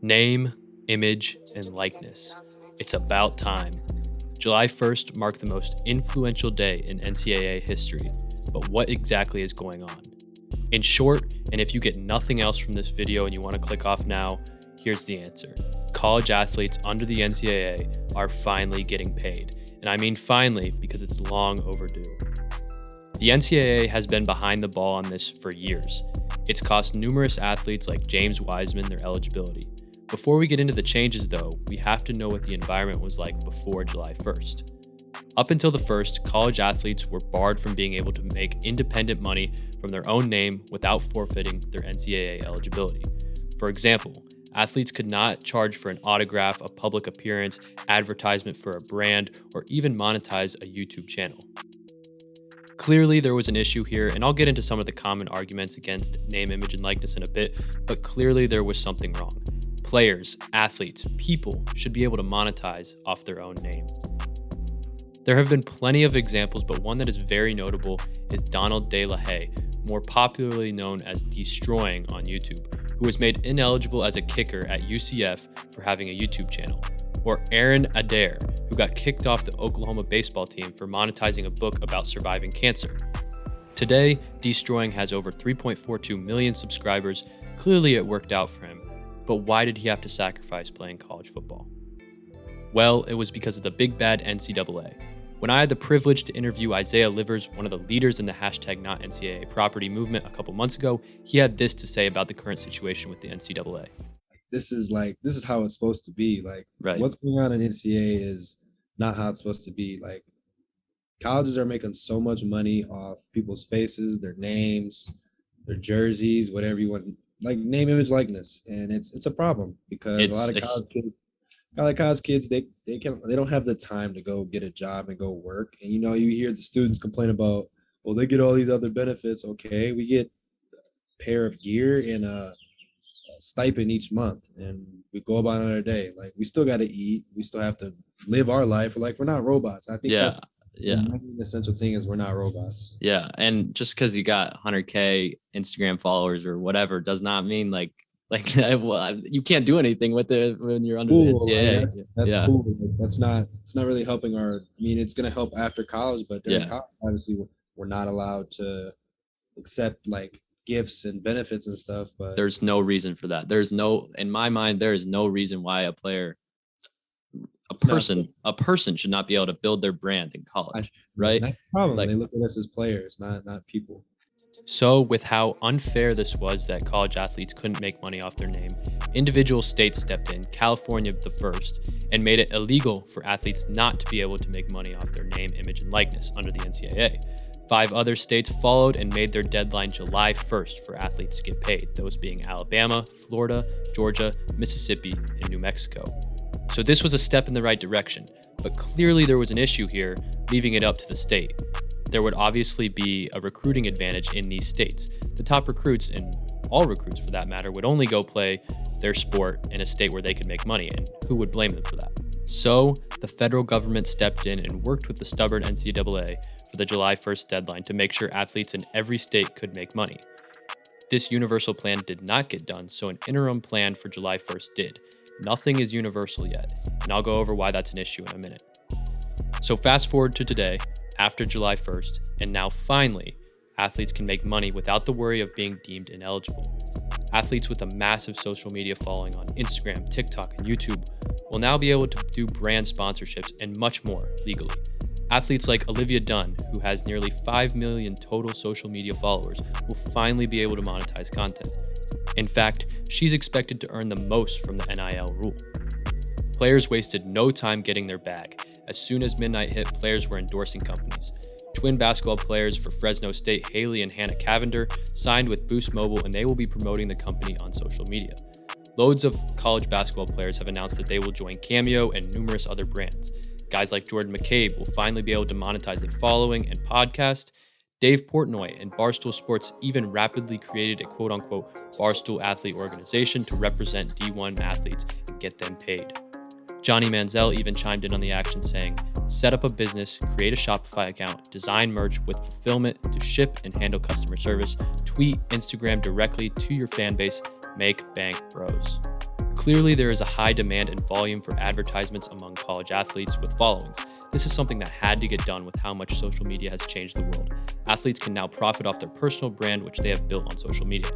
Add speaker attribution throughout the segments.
Speaker 1: Name, image, and likeness. It's about time. July 1st marked the most influential day in NCAA history, but what exactly is going on? In short, and if you get nothing else from this video and you want to click off now, here's the answer. College athletes under the NCAA are finally getting paid. And I mean finally because it's long overdue. The NCAA has been behind the ball on this for years. It's cost numerous athletes like James Wiseman their eligibility. Before we get into the changes though, we have to know what the environment was like before July 1st. Up until the 1st, college athletes were barred from being able to make independent money from their own name without forfeiting their NCAA eligibility. For example, athletes could not charge for an autograph, a public appearance, advertisement for a brand, or even monetize a YouTube channel. Clearly, there was an issue here, and I'll get into some of the common arguments against name, image, and likeness in a bit, but clearly there was something wrong. Players, athletes, people should be able to monetize off their own name. There have been plenty of examples, but one that is very notable is Donald De La Haye, more popularly known as Destroying on YouTube, who was made ineligible as a kicker at UCF for having a YouTube channel, or Aaron Adair, who got kicked off the Oklahoma baseball team for monetizing a book about surviving cancer. Today, Destroying has over 3.42 million subscribers. Clearly it worked out for him, but why did he have to sacrifice playing college football? Well, it was because of the big bad NCAA. When I had the privilege to interview Isaiah Livers, one of the leaders in the #NotNCAA property movement a couple months ago, he had this to say about the current situation with the NCAA.
Speaker 2: This is how it's supposed to be.
Speaker 1: Right.
Speaker 2: What's going on in NCAA is not how it's supposed to be. Colleges are making so much money off people's faces, their names, their jerseys, whatever you want, name, image, likeness, and it's a problem because a lot of college kids they don't have the time to go get a job and go work. And you hear the students complain about, well, they get all these other benefits. Okay, we get a pair of gear and a stipend each month, and we go about another day. We still got to eat. We still have to live our life. We're not robots. I think that's the main essential thing is we're not robots.
Speaker 1: Yeah, and just because you got 100K Instagram followers or whatever does not mean well, you can't do anything with it when you're under the NCAA.
Speaker 2: That's cool. It's not really helping it's going to help after college, but during college, obviously we're not allowed to accept gifts and benefits and stuff. But
Speaker 1: there's no reason for that. In my mind, there is no reason why a person should not be able to build their brand in college, right?
Speaker 2: That's the problem. They look at us as players, not people.
Speaker 1: So with how unfair this was that college athletes couldn't make money off their name, individual states stepped in, California the first, and made it illegal for athletes not to be able to make money off their name, image, and likeness under the NCAA. 5 other states followed and made their deadline July 1st for athletes to get paid, those being Alabama, Florida, Georgia, Mississippi, and New Mexico. So this was a step in the right direction, but clearly there was an issue here, leaving it up to the state. There would obviously be a recruiting advantage in these states. The top recruits, and all recruits for that matter, would only go play their sport in a state where they could make money, and who would blame them for that? So the federal government stepped in and worked with the stubborn NCAA for the July 1st deadline to make sure athletes in every state could make money. This universal plan did not get done, so an interim plan for July 1st did. Nothing is universal yet, and I'll go over why that's an issue in a minute. So fast forward to today, after July 1st, and now finally, athletes can make money without the worry of being deemed ineligible. Athletes with a massive social media following on Instagram, TikTok, and YouTube will now be able to do brand sponsorships and much more legally. Athletes like Olivia Dunn, who has nearly 5 million total social media followers, will finally be able to monetize content. In fact, she's expected to earn the most from the NIL rule. Players wasted no time getting their bag. As soon as midnight hit, players were endorsing companies. Twin basketball players for Fresno State, Haley and Hannah Cavender, signed with Boost Mobile, and they will be promoting the company on social media. Loads of college basketball players have announced that they will join Cameo and numerous other brands. Guys like Jordan McCabe will finally be able to monetize their following and podcast. Dave Portnoy and Barstool Sports even rapidly created a quote-unquote Barstool athlete organization to represent D1 athletes and get them paid. Johnny Manziel even chimed in on the action saying, set up a business, create a Shopify account, design merch with fulfillment to ship and handle customer service, tweet, Instagram directly to your fan base, make bank bros. Clearly, there is a high demand and volume for advertisements among college athletes with followings. This is something that had to get done with how much social media has changed the world. Athletes can now profit off their personal brand, which they have built on social media.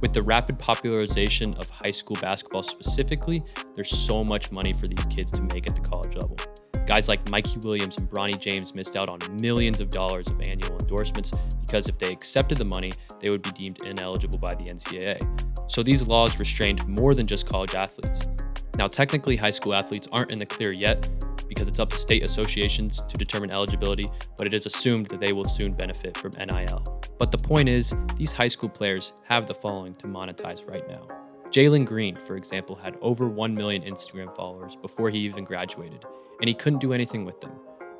Speaker 1: With the rapid popularization of high school basketball specifically, there's so much money for these kids to make at the college level. Guys like Mikey Williams and Bronny James missed out on millions of dollars of annual endorsements because if they accepted the money, they would be deemed ineligible by the NCAA. So these laws restrained more than just college athletes. Now, technically, high school athletes aren't in the clear yet because it's up to state associations to determine eligibility, but it is assumed that they will soon benefit from NIL. But the point is, these high school players have the following to monetize right now. Jalen Green, for example, had over 1 million Instagram followers before he even graduated, and he couldn't do anything with them.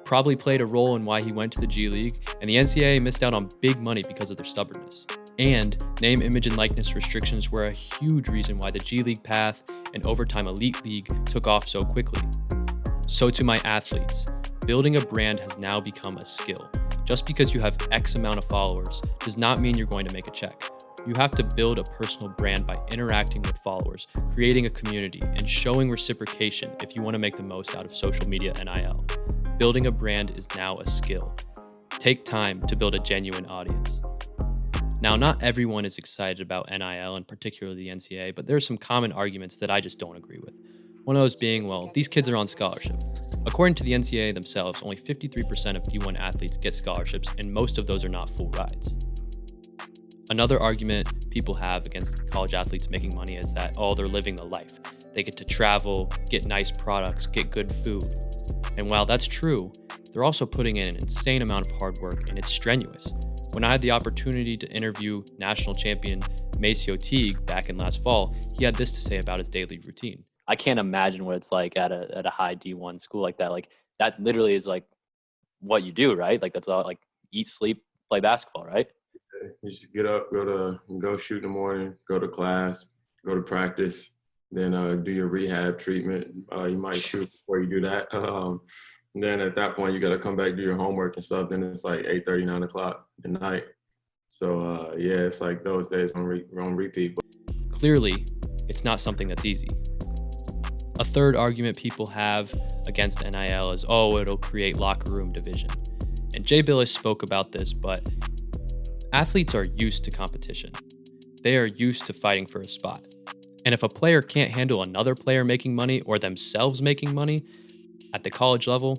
Speaker 1: Probably played a role in why he went to the G League, and the NCAA missed out on big money because of their stubbornness. And name, image, and likeness restrictions were a huge reason why the G League path and Overtime Elite League took off so quickly. So to my athletes, building a brand has now become a skill. Just because you have X amount of followers does not mean you're going to make a check. You have to build a personal brand by interacting with followers, creating a community, and showing reciprocation if you want to make the most out of social media NIL. Building a brand is now a skill. Take time to build a genuine audience. Now, not everyone is excited about NIL and particularly the NCAA, but there are some common arguments that I just don't agree with. One of those being, well, these kids are on scholarship. According to the NCAA themselves, only 53% of D1 athletes get scholarships, and most of those are not full rides. Another argument people have against college athletes making money is that, oh, they're living the life. They get to travel, get nice products, get good food. And while that's true, they're also putting in an insane amount of hard work, and it's strenuous. When I had the opportunity to interview national champion Maceo Teague back in last fall, he had this to say about his daily routine.
Speaker 3: I can't imagine what it's like at a high D1 school like that. Like that literally is like what you do, right? Like that's all, like eat, sleep, play basketball, right?
Speaker 4: You just get up, go shoot in the morning, go to class, go to practice, then do your rehab treatment. You might shoot before you do that. And then at that point, you got to come back, do your homework and stuff. Then it's like 8:30, 9 o'clock at night. So yeah, it's like those days on repeat.
Speaker 1: Clearly, it's not something that's easy. A third argument people have against NIL is, oh, it'll create locker room division. And Jay Billis spoke about this, but athletes are used to competition. They are used to fighting for a spot. And if a player can't handle another player making money or themselves making money at the college level,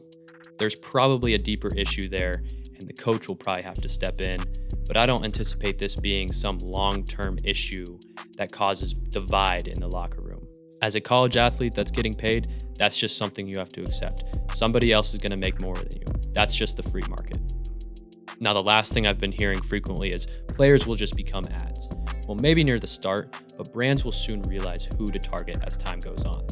Speaker 1: there's probably a deeper issue there, and the coach will probably have to step in. But I don't anticipate this being some long-term issue that causes divide in the locker room. As a college athlete that's getting paid, that's just something you have to accept. Somebody else is going to make more than you. That's just the free market. Now, the last thing I've been hearing frequently is players will just become ads. Well, maybe near the start, but brands will soon realize who to target as time goes on.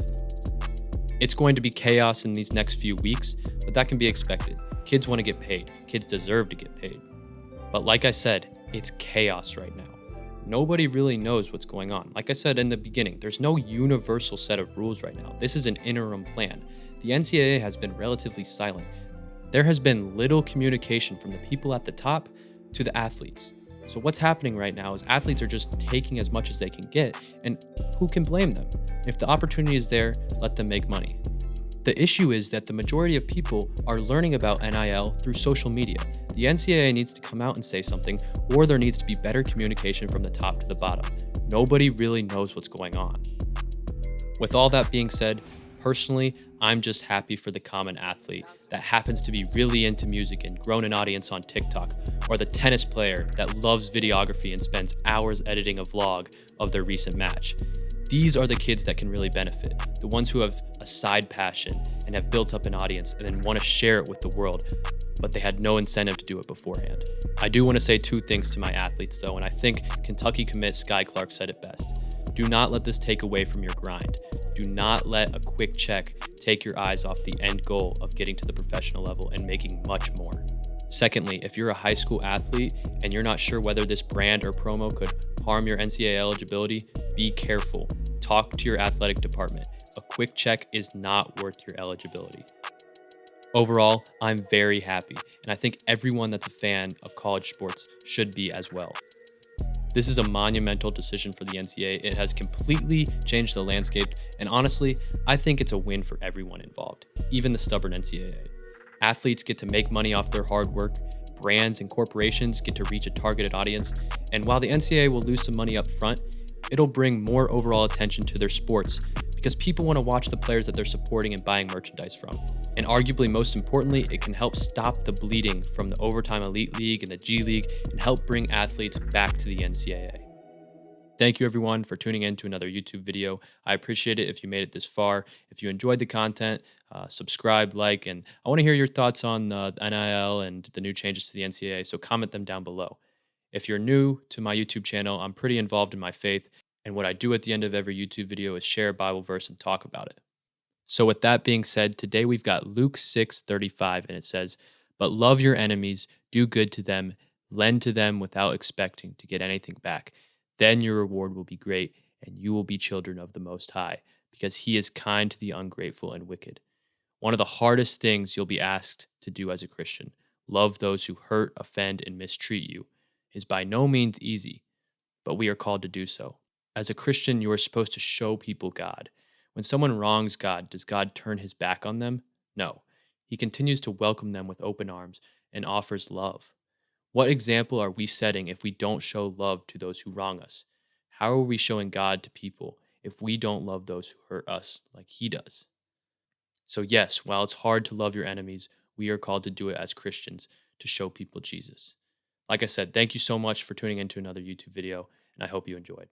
Speaker 1: It's going to be chaos in these next few weeks, but that can be expected. Kids want to get paid. Kids deserve to get paid. But like I said, it's chaos right now. Nobody really knows what's going on. Like I said in the beginning, there's no universal set of rules right now. This is an interim plan. The NCAA has been relatively silent. There has been little communication from the people at the top to the athletes. So what's happening right now is athletes are just taking as much as they can get, and who can blame them? If the opportunity is there, let them make money. The issue is that the majority of people are learning about NIL through social media. The NCAA needs to come out and say something, or there needs to be better communication from the top to the bottom. Nobody really knows what's going on. With all that being said, personally, I'm just happy for the common athlete that happens to be really into music and grown an audience on TikTok, or the tennis player that loves videography and spends hours editing a vlog of their recent match. These are the kids that can really benefit, the ones who have a side passion and have built up an audience and then want to share it with the world, but they had no incentive to do it beforehand. I do want to say two things to my athletes though, and I think Kentucky commit Sky Clark said it best. Do not let this take away from your grind. Do not let a quick check take your eyes off the end goal of getting to the professional level and making much more. Secondly, if you're a high school athlete and you're not sure whether this brand or promo could harm your NCAA eligibility, be careful. Talk to your athletic department. A quick check is not worth your eligibility. Overall, I'm very happy, and I think everyone that's a fan of college sports should be as well. This is a monumental decision for the NCAA. It has completely changed the landscape, and honestly, I think it's a win for everyone involved, even the stubborn NCAA. Athletes get to make money off their hard work, brands and corporations get to reach a targeted audience, and while the NCAA will lose some money up front, it'll bring more overall attention to their sports because people want to watch the players that they're supporting and buying merchandise from. And arguably most importantly, it can help stop the bleeding from the Overtime Elite League and the G League and help bring athletes back to the NCAA. Thank you everyone for tuning in to another YouTube video. I appreciate it if you made it this far. If you enjoyed the content, subscribe, like, and I want to hear your thoughts on NIL and the new changes to the NCAA, so comment them down below. If you're new to my YouTube channel, I'm pretty involved in my faith, and what I do at the end of every YouTube video is share a Bible verse and talk about it. So with that being said, today we've got Luke 6:35, and it says, "But love your enemies, do good to them, lend to them without expecting to get anything back. Then your reward will be great, and you will be children of the Most High, because he is kind to the ungrateful and wicked." One of the hardest things you'll be asked to do as a Christian, love those who hurt, offend, and mistreat you, is by no means easy, but we are called to do so. As a Christian, you are supposed to show people God. When someone wrongs God, does God turn his back on them? No. He continues to welcome them with open arms and offers love. What example are we setting if we don't show love to those who wrong us? How are we showing God to people if we don't love those who hurt us like he does? So yes, while it's hard to love your enemies, we are called to do it as Christians to show people Jesus. Like I said, thank you so much for tuning into another YouTube video, and I hope you enjoyed.